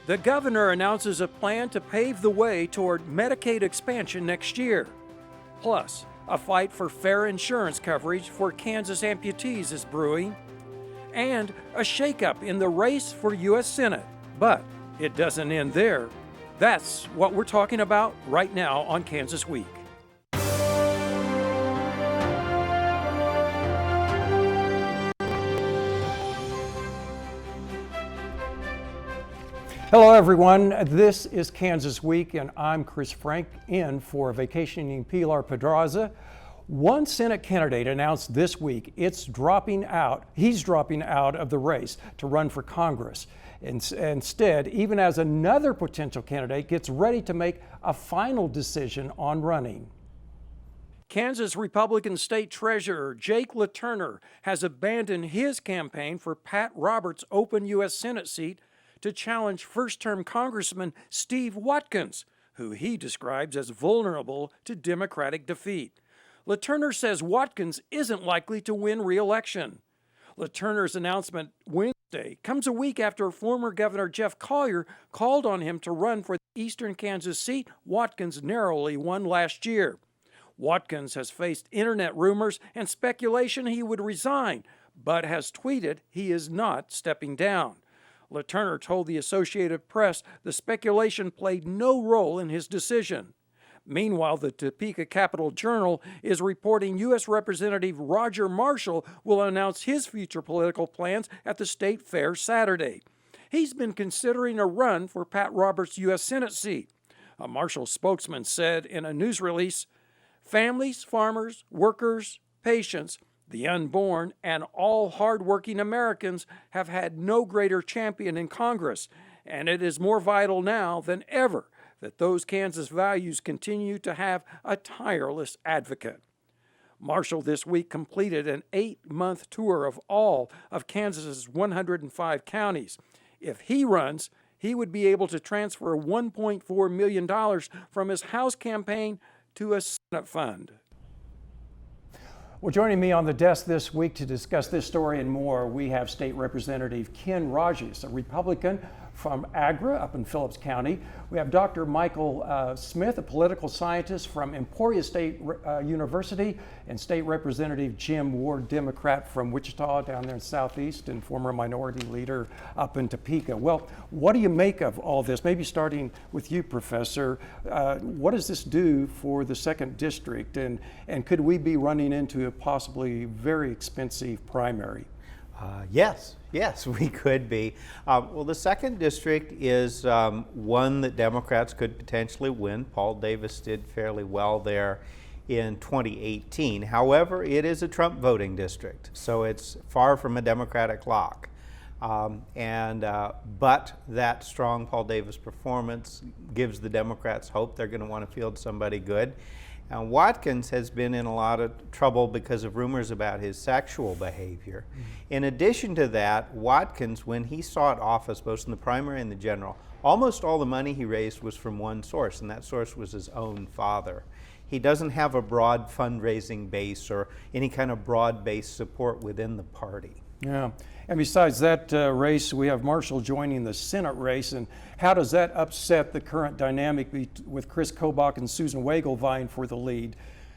The governor announces a plan to pave the way toward Medicaid expansion next year. Plus, a fight for fair insurance coverage for Kansas amputees is brewing. And a shakeup in the race for U.S. Senate. But it doesn't end there. That's what we're talking about right now on Kansas Week. Hello everyone, this is Kansas Week and I'm Chris Frank in for vacationing Pilar Pedraza. One Senate candidate announced this week he's dropping out of the race to run for Congress. Instead, even as another potential candidate gets ready to make a final decision on running. Kansas Republican State Treasurer Jake LaTurner has abandoned his campaign for Pat Roberts' open U.S. Senate seat to challenge first-term Congressman Steve Watkins, who he describes as vulnerable to Democratic defeat. LaTurner says Watkins isn't likely to win re-election. LaTurner's announcement Wednesday comes a week after former Governor Jeff Collier called on him to run for the Eastern Kansas seat Watkins narrowly won last year. Watkins has faced internet rumors and speculation he would resign, but has tweeted he is not stepping down. LaTurner told the Associated Press the speculation played no role in his decision. Meanwhile, the Topeka Capital Journal is reporting U.S. Representative Roger Marshall will announce his future political plans at the state fair Saturday. He's been considering a run for Pat Roberts' U.S. Senate seat. A Marshall spokesman said in a news release, "Families, farmers, workers, patients, the unborn, and all hardworking Americans have had no greater champion in Congress, and it is more vital now than ever that those Kansas values continue to have a tireless advocate." Marshall this week completed an 8-month tour of all of Kansas's 105 counties. If he runs, he would be able to transfer $1.4 million from his House campaign to a Senate fund. Well, joining me on the desk this week to discuss this story and more, we have State Representative Ken Rajes, a Republican from Agra up in Phillips County. We have Dr. Michael Smith, a political scientist from Emporia State University, and State Representative Jim Ward, Democrat from Wichita down there in Southeast and former minority leader up in Topeka. Well, what do you make of all this? Maybe starting with you, Professor. What does this do for the 2nd District, and could we be running into a possibly very expensive primary? Yes, we could be. Well, the 2nd District is one that Democrats could potentially win. Paul Davis did fairly well there in 2018. However, it is a Trump voting district, so it's far from a Democratic lock. But that strong Paul Davis performance gives the Democrats hope they're going to want to field somebody good. And Watkins has been in a lot of trouble because of rumors about his sexual behavior. In addition to that, Watkins, when he sought office, both in the primary and the general, almost all the money he raised was from one source, and that source was his own father. He doesn't have a broad fundraising base or any kind of broad-based support within the party. Yeah, and besides that race, we have Marshall joining the Senate race, and how does that upset the current dynamic with Chris Kobach and Susan Wagle vying for the lead?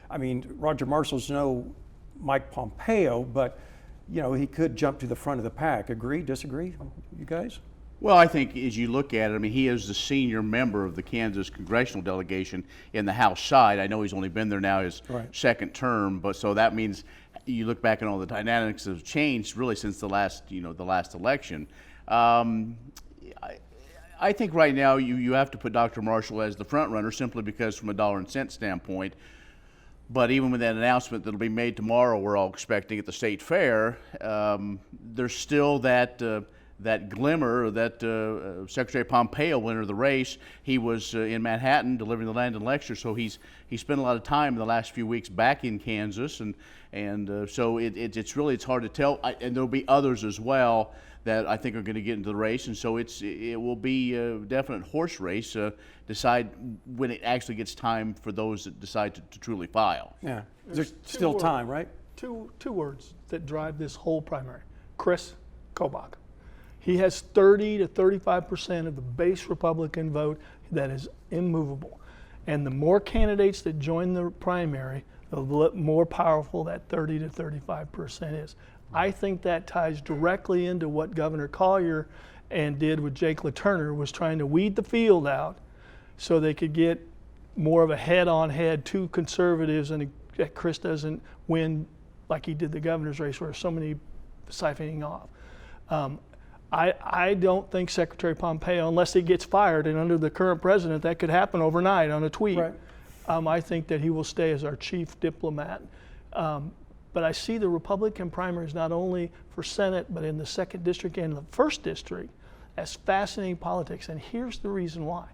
I mean, Roger Marshall's no Mike Pompeo, but you know, he could jump to the front of the pack. Agree, disagree, you guys? Well, I think as you look at it, I mean, he is the senior member of the Kansas congressional delegation in the House side. I know he's only been there now his second term, but so that means you look back and all the dynamics have changed really since the last election. I think right now you have to put Dr. Marshall as the front runner simply because from a dollar and cent standpoint. But even with that announcement that'll be made tomorrow, we're all expecting at the state fair, there's still that glimmer that Secretary Pompeo will enter the race. He was in Manhattan delivering the Landon lecture, so he spent a lot of time in the last few weeks back in Kansas, and so it's hard to tell. And there'll be others as well that I think are going to get into the race, and so it will be a definite horse race. Decide when it actually gets time for those that decide to truly file. Yeah, there's still time, right? Two words that drive this whole primary: Chris Kobach. He has 30 to 35% of the base Republican vote that is immovable. And the more candidates that join the primary, the more powerful that 30 to 35% is. I think that ties directly into what Governor Collier and did with Jake LaTurner, was trying to weed the field out so they could get more of a head-on-head to conservatives, and that Chris doesn't win like he did the governor's race where so many siphoning off. I don't think Secretary Pompeo, unless he gets fired, and under the current president that could happen overnight on a tweet, Right. I think that he will stay as our chief diplomat. But I see the Republican primaries not only for Senate, but in the 2nd District and the 1st District as fascinating politics. And here's the reason why.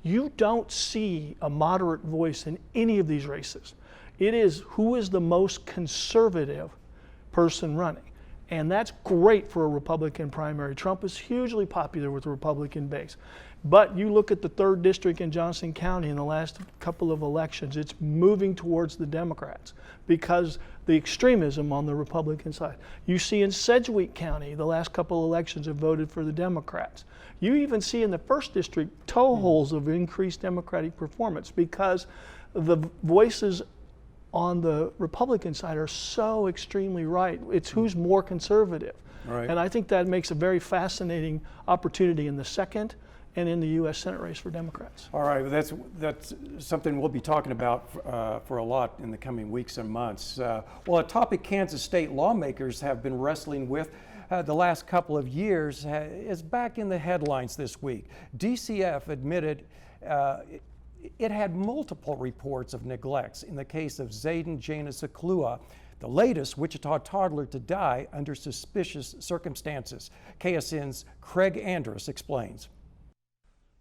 You don't see a moderate voice in any of these races. It is who is the most conservative person running. And that's great for a Republican primary. Trump is hugely popular with the Republican base. But you look at the 3rd District in Johnson County in the last couple of elections, it's moving towards the Democrats because the extremism on the Republican side. You see in Sedgwick County, the last couple of elections have voted for the Democrats. You even see in the 1st District toeholds of increased Democratic performance because the voices on the Republican side are so extremely right. It's who's more conservative. Right. And I think that makes a very fascinating opportunity in the 2nd and in the U.S. Senate race for Democrats. All right, well, that's something we'll be talking about for a lot in the coming weeks and months. Well, a topic Kansas state lawmakers have been wrestling with the last couple of years is back in the headlines this week. DCF admitted it had multiple reports of neglects in the case of Zayden Janus Aklua, the latest Wichita toddler to die under suspicious circumstances. KSN's Craig Andrus explains.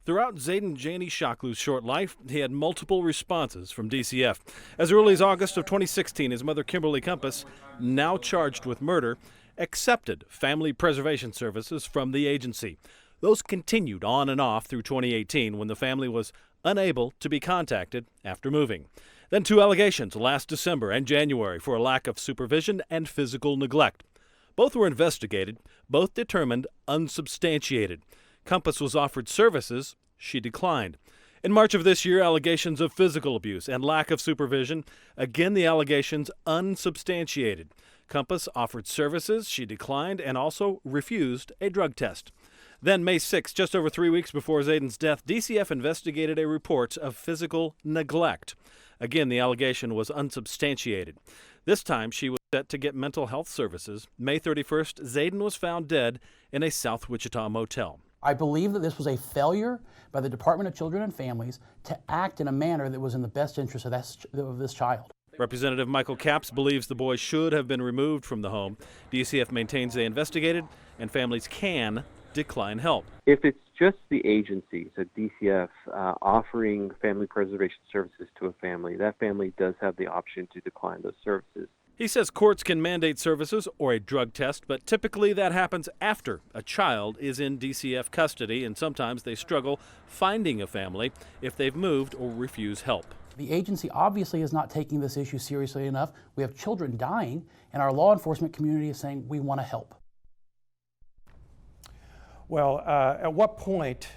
Throughout Zayden Janie Shaklu's short life, he had multiple responses from DCF. As early as August of 2016, his mother, Kimberly Compass, now charged with murder, accepted family preservation services from the agency. Those continued on and off through 2018 when the family was unable to be contacted after moving. Then 2 allegations last December and January for a lack of supervision and physical neglect. Both were investigated, both determined unsubstantiated. Compass was offered services she declined. In March of this year, allegations of physical abuse and lack of supervision. Again, the allegations unsubstantiated. Compass offered services she declined and also refused a drug test. Then, May 6, just over 3 weeks before Zayden's death, DCF investigated a report of physical neglect. Again, the allegation was unsubstantiated. This time, she was set to get mental health services. May 31st, Zayden was found dead in a South Wichita motel. I believe that this was a failure by the Department of Children and Families to act in a manner that was in the best interest of this child. Representative Michael Capps believes the boy should have been removed from the home. DCF maintains they investigated and families can decline help. If it's just the agencies at DCF offering family preservation services to a family, that family does have the option to decline those services. He says courts can mandate services or a drug test, but typically that happens after a child is in DCF custody, and sometimes they struggle finding a family if they've moved or refuse help. The agency obviously is not taking this issue seriously enough. We have children dying, and our law enforcement community is saying we want to help. Well, at what point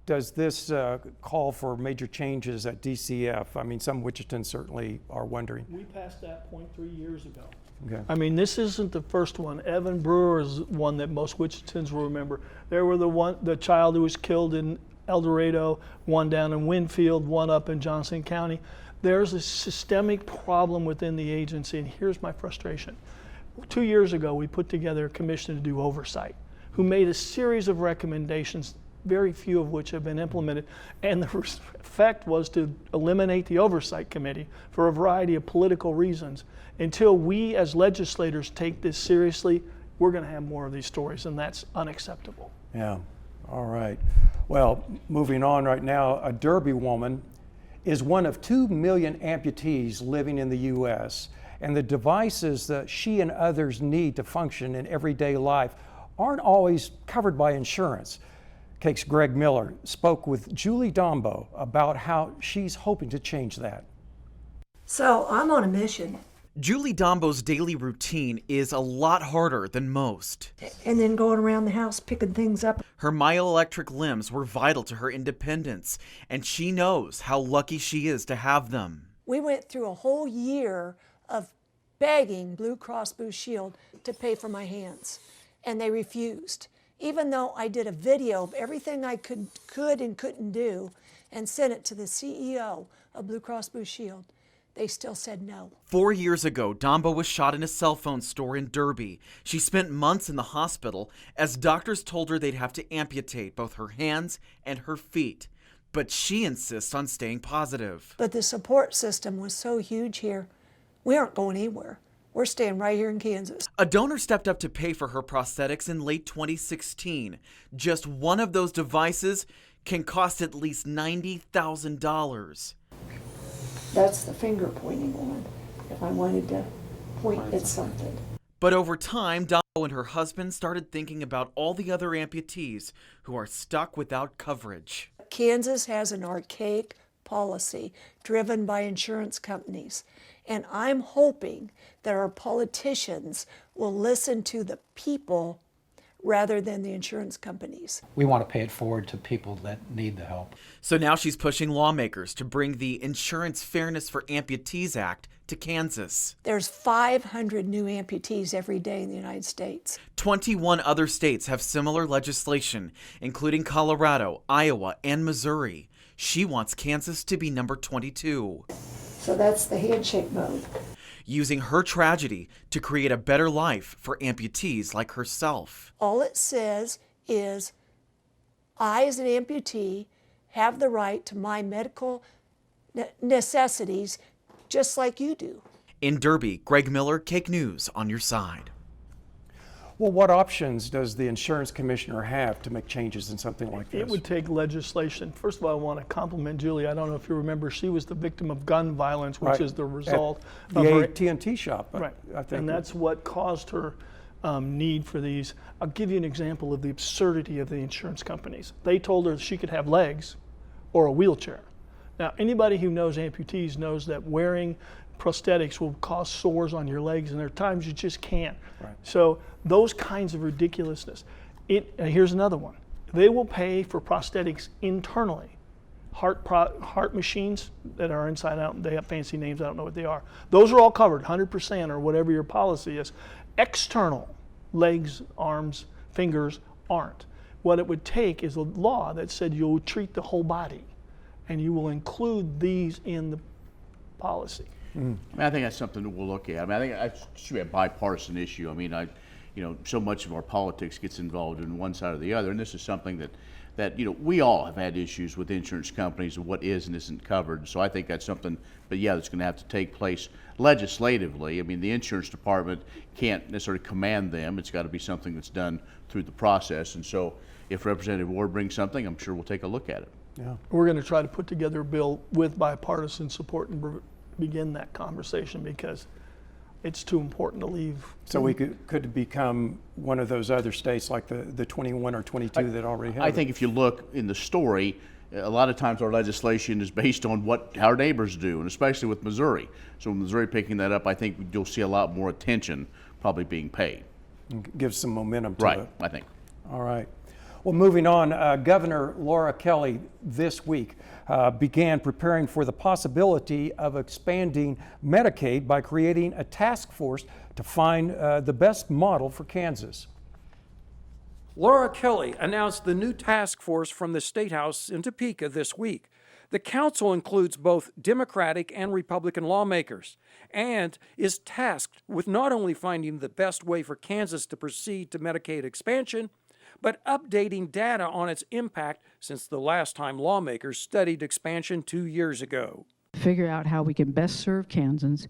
does this call for major changes at DCF? I mean, some Wichitans certainly are wondering. We passed that point 3 years ago. Okay. I mean, this isn't the first one. Evan Brewer is one that most Wichitans will remember. There were the child who was killed in El Dorado, one down in Winfield, one up in Johnson County. There's a systemic problem within the agency, and here's my frustration. 2 years ago, we put together a commission to do oversight, who made a series of recommendations, very few of which have been implemented, and the effect was to eliminate the oversight committee for a variety of political reasons. Until we as legislators take this seriously, we're going to have more of these stories, and that's unacceptable. Yeah, all right. Well, moving on right now, a Derby woman is one of 2 million amputees living in the U.S., and the devices that she and others need to function in everyday life aren't always covered by insurance. KAKE's Greg Miller spoke with Julie Dombo about how she's hoping to change that. So I'm on a mission Julie Dombo's daily routine is a lot harder than most. And then going around the house picking things up. Her myoelectric limbs were vital to her independence, and she knows how lucky she is to have them. We went through a whole year of begging Blue Cross Blue Shield to pay for my hands, and they refused. Even though I did a video of everything I could and couldn't do and sent it to the CEO of Blue Cross Blue Shield, they still said no. 4 years ago, Dombo was shot in a cell phone store in Derby. She spent months in the hospital as doctors told her they'd have to amputate both her hands and her feet. But she insists on staying positive. But the support system was so huge here, we aren't going anywhere. We're staying right here in Kansas. A donor stepped up to pay for her prosthetics in late 2016. Just one of those devices can cost at least $90,000. That's the finger pointing one, if I wanted to point at something. But over time, Dombo and her husband started thinking about all the other amputees who are stuck without coverage. Kansas has an archaic policy driven by insurance companies, and I'm hoping that our politicians will listen to the people rather than the insurance companies. We want to pay it forward to people that need the help. So now she's pushing lawmakers to bring the Insurance Fairness for Amputees Act to Kansas. There's 500 new amputees every day in the United States. 21 other states have similar legislation, including Colorado, Iowa, and Missouri. She wants Kansas to be number 22. So that's the handshake mode. Using her tragedy to create a better life for amputees like herself. All it says is, I as an amputee have the right to my medical necessities just like you do. In Derby, Greg Miller, Cake News on your side. Well, what options does the insurance commissioner have to make changes in something like this? It would take legislation. First of all, I want to compliment Julie. I don't know if you remember, she was the victim of gun violence, which Right. is the result At of the her AT&T shop. Right, I think. and that's what caused her need for these. I'll give you an example of the absurdity of the insurance companies. They told her she could have legs or a wheelchair. Now, anybody who knows amputees knows that wearing prosthetics will cause sores on your legs, and there are times you just can't. Right. So those kinds of ridiculousness. Here's another one. They will pay for prosthetics internally. Heart machines that are inside out, they have fancy names, I don't know what they are. Those are all covered, 100% or whatever your policy is. External legs, arms, fingers aren't. What it would take is a law that said you'll treat the whole body and you will include these in the policy. I mean, I think that's something that we'll look at. I mean, I think it should be a bipartisan issue. I mean, so much of our politics gets involved in one side or the other, and this is something that we all have had issues with insurance companies of what is and isn't covered. So I think that's something, but yeah, that's going to have to take place legislatively. I mean, the insurance department can't necessarily command them. It's got to be something that's done through the process. And so if Representative Ward brings something, I'm sure we'll take a look at it. Yeah. We're going to try to put together a bill with bipartisan support and begin that conversation because it's too important to leave. So we could become one of those other states like the 21 or 22 that already have I it. think if you look in the story, a lot of times our legislation is based on what our neighbors do, and especially with Missouri. So with Missouri picking that up, I think you'll see a lot more attention probably being paid. Give some momentum to Right, it. I think. All right. Well, moving on, Governor Laura Kelly this week began preparing for the possibility of expanding Medicaid by creating a task force to find the best model for Kansas. Laura Kelly announced the new task force from the State House in Topeka this week. The council includes both Democratic and Republican lawmakers and is tasked with not only finding the best way for Kansas to proceed to Medicaid expansion, but updating data on its impact since the last time lawmakers studied expansion 2 years ago. Figure out how we can best serve Kansans,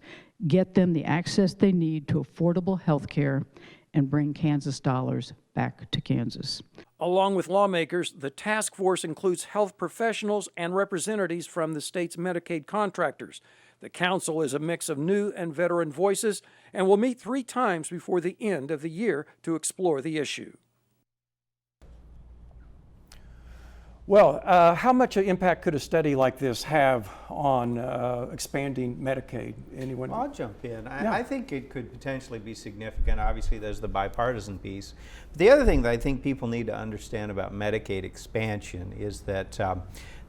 get them the access they need to affordable health care, and bring Kansas dollars back to Kansas. Along with lawmakers, the task force includes health professionals and representatives from the state's Medicaid contractors. The council is a mix of new and veteran voices and will meet 3 times before the end of the year to explore the issue. Well, how much impact could a study like this have on expanding Medicaid? Anyone? I'll jump in. Yeah. I think it could potentially be significant. Obviously, there's the bipartisan piece. The other thing that I think people need to understand about Medicaid expansion is that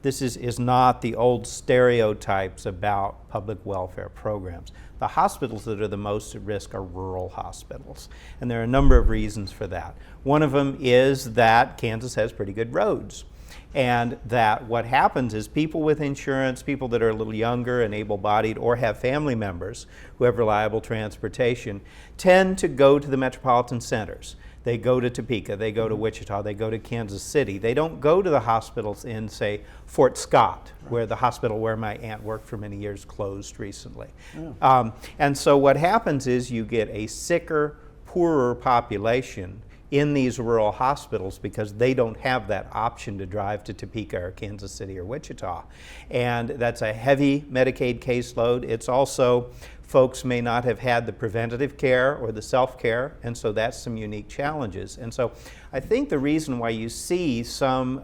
this is not the old stereotypes about public welfare programs. The hospitals that are the most at risk are rural hospitals, and there are a number of reasons for that. One of them is that Kansas has pretty good roads. And that what happens is people with insurance, people that are a little younger and able-bodied or have family members who have reliable transportation, tend to go to the metropolitan centers. They go to Topeka, they go to Wichita, they go to Kansas City. They don't go to the hospitals in, say, Fort Scott, where the hospital where my aunt worked for many years closed recently. Yeah. And so what happens is you get a sicker, poorer population in these rural hospitals because they don't have that option to drive to Topeka or Kansas City or Wichita. And that's a heavy Medicaid caseload. It's also, folks may not have had the preventative care or the self-care, and so that's some unique challenges. And so I think the reason why you see some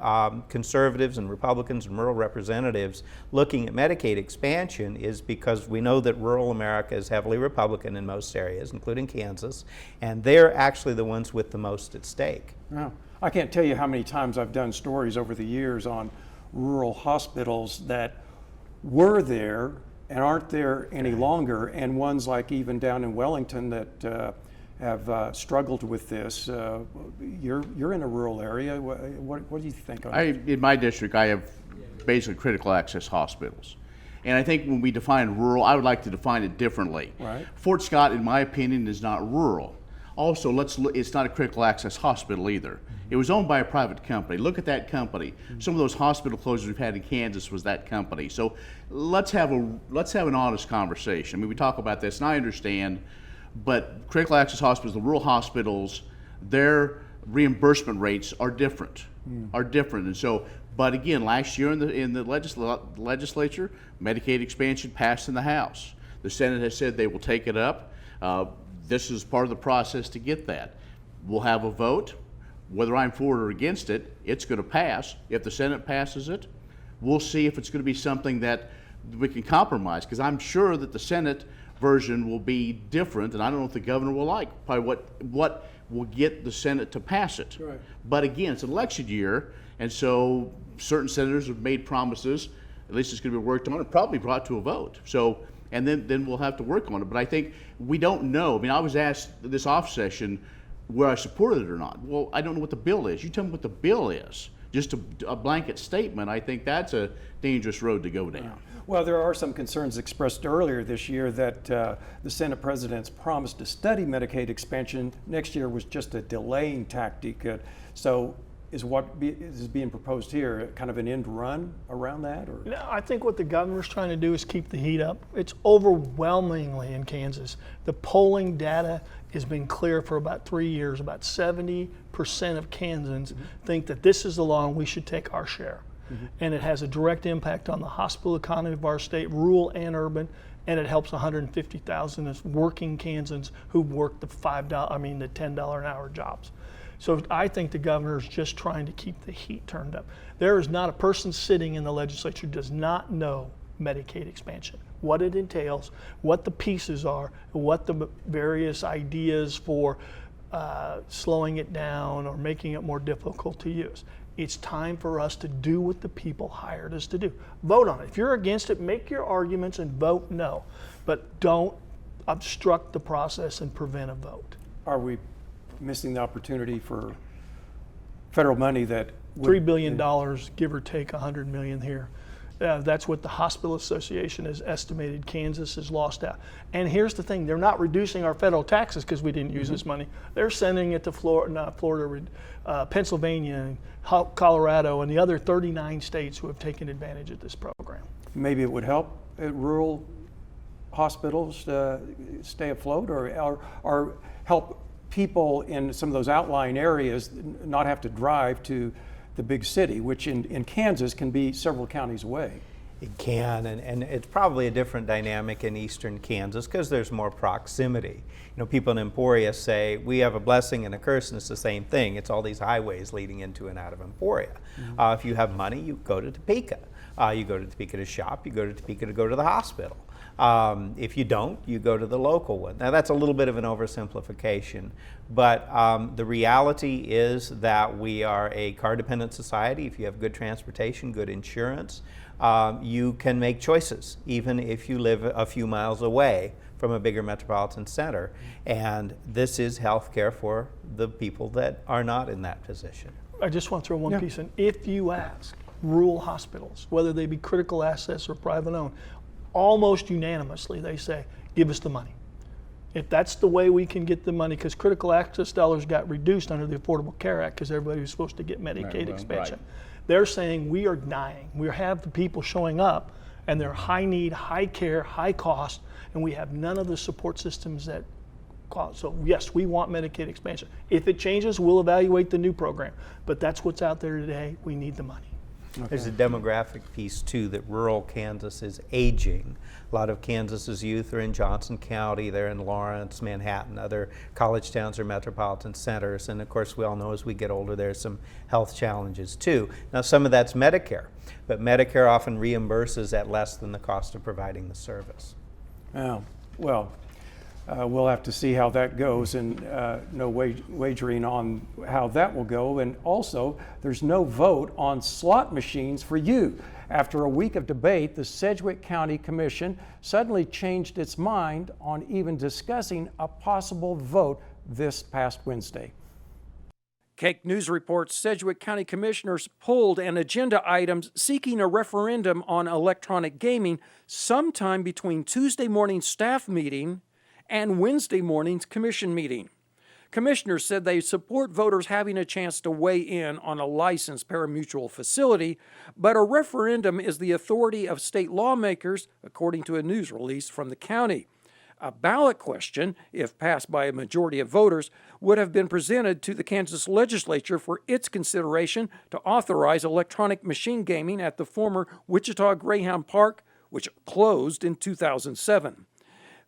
conservatives and Republicans and rural representatives looking at Medicaid expansion is because we know that rural America is heavily Republican in most areas, including Kansas, and they're actually the ones with the most at stake. Yeah. I can't tell you how many times I've done stories over the years on rural hospitals that were there and aren't there any longer, and ones like even down in Wellington that have struggled with this. You're in a rural area. What do you think on that? In my district, I have basically critical access hospitals. And I think when we define rural, I would like to define it differently. Right. Fort Scott, in my opinion, is not rural. Also, it's not a critical access hospital either. It was owned by a private company. Look at that company. Some of those hospital closures we've had in Kansas was that company. So let's have an honest conversation. I mean, we talk about this, and I understand, but critical access hospitals, the rural hospitals, their reimbursement rates are different. And so, but again, last year in the legislature, Medicaid expansion passed in the House. The Senate has said they will take it up. This is part of the process to get that. We'll have a vote. Whether I'm for it or against it, it's going to pass. If the Senate passes it, we'll see if it's going to be something that we can compromise, because I'm sure that the Senate version will be different, and I don't know if the governor will like probably what will get the Senate to pass it. Right. But again, it's an election year, and so certain senators have made promises. At least it's going to be worked on and probably brought to a vote. So, and then we'll have to work on it. But I think we don't know. I mean, I was asked this off session where I supported it or not. Well, I don't know what the bill is. You tell me what the bill is. Just a blanket statement, I think that's a dangerous road to go down. Well, there are some concerns expressed earlier this year that the Senate president's promise to study Medicaid expansion next year was just a delaying tactic. So is is being proposed here kind of an end run around that? Or? No, I think what the governor's trying to do is keep the heat up. It's overwhelmingly in Kansas. The polling data has been clear for about 3 years. About 70% of Kansans think that this is the law and we should take our share. And it has a direct impact on the hospital economy of our state, rural and urban, and it helps 150,000 working Kansans who work the $10 an hour jobs. So I think the governor is just trying to keep the heat turned up. There is not a person sitting in the legislature who does not know Medicaid expansion, what it entails, what the pieces are, what the various ideas for slowing it down or making it more difficult to use. It's time for us to do what the people hired us to do. Vote on it. If you're against it, make your arguments and vote no. But don't obstruct the process and prevent a vote. Are we missing the opportunity for federal money that would, $3 billion, give or take $100 million here. That's what the Hospital Association has estimated Kansas has lost out. And here's the thing, they're not reducing our federal taxes because we didn't use this money. They're sending it to Florida, Pennsylvania, Colorado, and the other 39 states who have taken advantage of this program. maybe it would help rural hospitals stay afloat, or help people in some of those outlying areas not have to drive to the big city, which in Kansas can be several counties away. It can, and it's probably a different dynamic in eastern Kansas because there's more proximity. You know, people in Emporia say, we have a blessing and a curse, and it's the same thing. It's all these highways leading into and out of Emporia. If you have money, you go to Topeka. You go to Topeka to shop, you go to Topeka to go to the hospital. If you don't, you go to the local one. Now that's a little bit of an oversimplification, but the reality is that we are a car-dependent society. If you have good transportation, good insurance, you can make choices, even if you live a few miles away from a bigger metropolitan center. And this is health care for the people that are not in that position. I just want to throw one piece in. If you ask rural hospitals, whether they be critical access or private owned, almost unanimously they say, give us the money. If that's the way we can get the money, because critical access dollars got reduced under the Affordable Care Act because everybody was supposed to get Medicaid expansion. They're saying we are dying. We have the people showing up and they're high need, high care, high cost, and we have none of the support systems that cause. So yes, we want Medicaid expansion. If it changes, we'll evaluate the new program. But that's what's out there today. We need the money. Okay. There's a demographic piece too, that rural Kansas is aging. A lot of Kansas's youth are in Johnson County, they're in Lawrence, Manhattan, other college towns or metropolitan centers. And of course, we all know as we get older, there's some health challenges too. Now, some of that's Medicare, but Medicare often reimburses at less than the cost of providing the service. Oh, well, we'll have to see how that goes, and no wagering on how that will go. And also, there's no vote on slot machines for you. After a week of debate, the Sedgwick County Commission suddenly changed its mind on even discussing a possible vote this past Wednesday. Cake News reports Sedgwick County Commissioners pulled an agenda item seeking a referendum on electronic gaming sometime between Tuesday morning staff meeting and Wednesday morning's commission meeting. Commissioners said they support voters having a chance to weigh in on a licensed parimutuel facility, but a referendum is the authority of state lawmakers, according to a news release from the county. A ballot question, if passed by a majority of voters, would have been presented to the Kansas legislature for its consideration to authorize electronic machine gaming at the former Wichita Greyhound Park, which closed in 2007.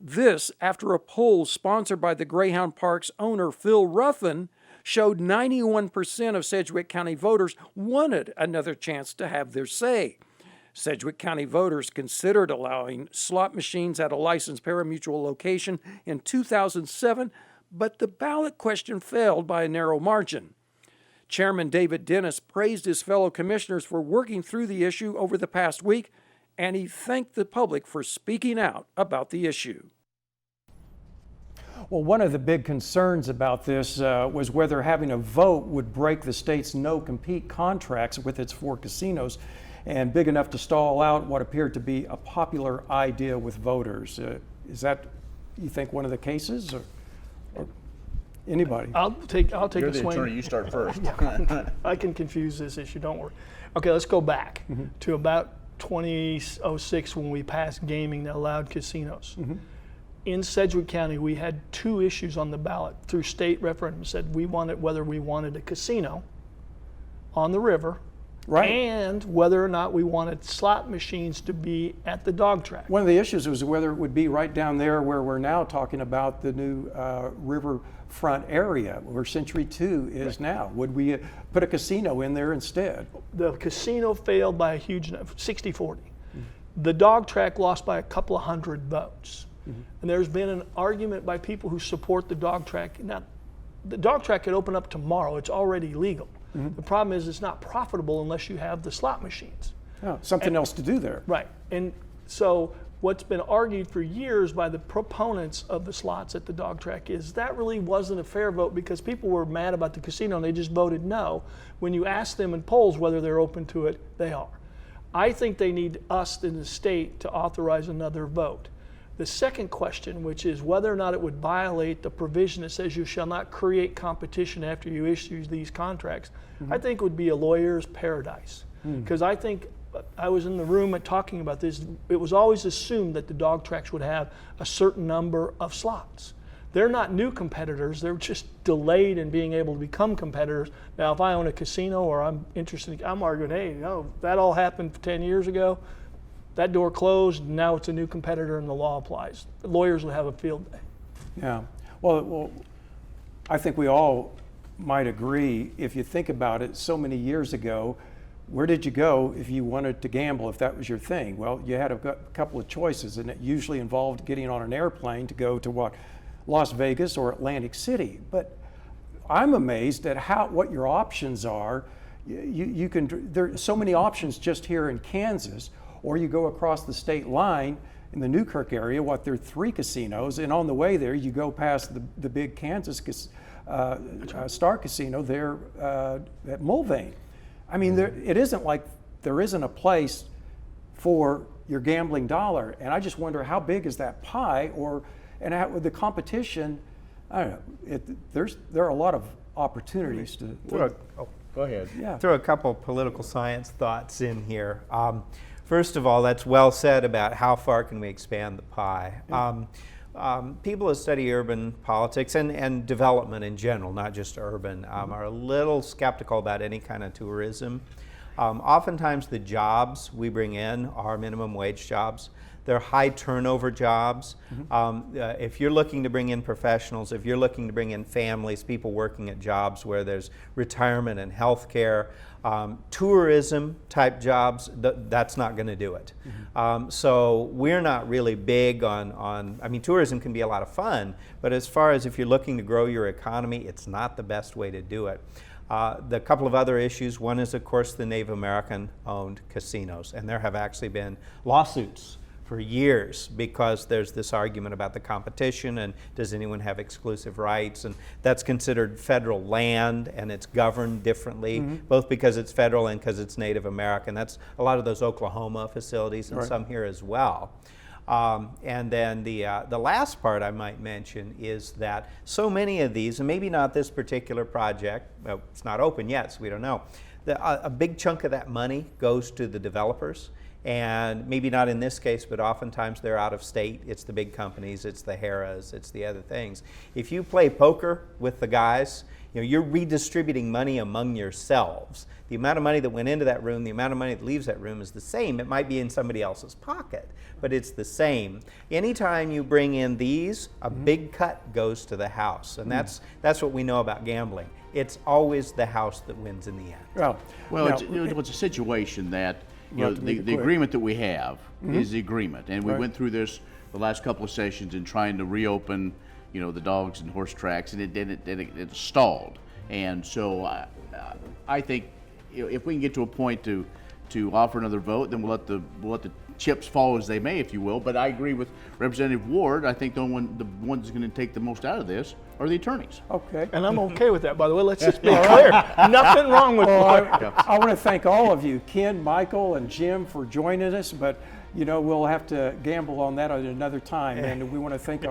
This after a poll sponsored by the Greyhound Park's owner, Phil Ruffin, showed 91% of Sedgwick County voters wanted another chance to have their say. Sedgwick County voters considered allowing slot machines at a licensed parimutuel location in 2007, but the ballot question failed by a narrow margin. Chairman David Dennis praised his fellow commissioners for working through the issue over the past week, and he thanked the public for speaking out about the issue. Well, one of the big concerns about this was whether having a vote would break the state's no-compete contracts with its 4 casinos, and big enough to stall out what appeared to be a popular idea with voters. Is that, you think, one of the cases, or anybody? I'll take You're a the swing. attorney, you start first. I can confuse this issue, don't worry. Okay, let's go back to about 2006 when we passed gaming that allowed casinos. In Sedgwick County, we had 2 issues on the ballot through state referendum. Said whether we wanted a casino on the river, and whether or not we wanted slot machines to be at the dog track. One of the issues was whether it would be right down there where we're now talking about the new riverfront area where Century 2 is now. Would we put a casino in there instead? The casino failed by a huge number, 60-40. The dog track lost by a couple of hundred votes. And there's been an argument by people who support the dog track. Now, the dog track could open up tomorrow. It's already legal. The problem is it's not profitable unless you have the slot machines. Something else to do there. Right. And so what's been argued for years by the proponents of the slots at the dog track is that really wasn't a fair vote because people were mad about the casino and they just voted no. When you ask them in polls whether they're open to it, they are. I think they need us in the state to authorize another vote. The second question, which is whether or not it would violate the provision that says you shall not create competition after you issue these contracts, I think would be a lawyer's paradise. Because I think I was in the room talking about this. It was always assumed that the dog tracks would have a certain number of slots. They're not new competitors. They're just delayed in being able to become competitors. Now, if I own a casino or I'm interested, I'm arguing, hey, no, that all happened 10 years ago. That door closed, and now it's a new competitor and the law applies. The lawyers will have a field day. Yeah. Well, I think we all might agree, if you think about it, so many years ago, where did you go if you wanted to gamble, if that was your thing? Well, you had a couple of choices, and it usually involved getting on an airplane to go to what, Las Vegas or Atlantic City. But I'm amazed at what your options are. There's so many options just here in Kansas, or you go across the state line in the Newkirk area, there are 3 casinos, and on the way there you go past the big Kansas Star Casino there at Mulvane. I mean, it isn't like there isn't a place for your gambling dollar, and I just wonder how big is that pie, and with the competition, I don't know. There are a lot of opportunities to. Go ahead. Yeah. Throw a couple political science thoughts in here. First of all, that's well said about how far can we expand the pie. People who study urban politics and development in general, not just urban, are a little skeptical about any kind of tourism. Oftentimes the jobs we bring in are minimum wage jobs. They're high turnover jobs. If you're looking to bring in professionals, if you're looking to bring in families, people working at jobs where there's retirement and health care, tourism type jobs, that's not going to do it. So we're not really big on, I mean, tourism can be a lot of fun, but as far as if you're looking to grow your economy, it's not the best way to do it. The couple of other issues, one is of course the Native American owned casinos, and there have actually been lawsuits for years because there's this argument about the competition and does anyone have exclusive rights, and that's considered federal land and it's governed differently, both because it's federal and because it's Native American. That's a lot of those Oklahoma facilities and some here as well. And then the last part I might mention is that so many of these, and maybe not this particular project, well, it's not open yet, so we don't know, a big chunk of that money goes to the developers. And maybe not in this case, but oftentimes they're out of state. It's the big companies, it's the Harrah's, it's the other things. If you play poker with the guys, you're redistributing money among yourselves. The amount of money that went into that room, the amount of money that leaves that room is the same. It might be in somebody else's pocket, but it's the same. Anytime you bring in these, a big cut goes to the house, and that's what we know about gambling. It's always the house that wins in the end. It's a situation that the agreement that we have is the agreement, and we went through this the last couple of sessions in trying to reopen, the dogs and horse tracks, and it stalled. And so I think if we can get to a point to offer another vote, then we'll let the chips fall as they may, if you will. But I agree with Representative Ward. I think the ones that's going to take the most out of this are the attorneys. Okay. And I'm okay with that, by the way. Let's just be clear. Nothing wrong with that. I want to thank all of you, Ken, Michael, and Jim, for joining us, but we'll have to gamble on that at another time, and we want to thank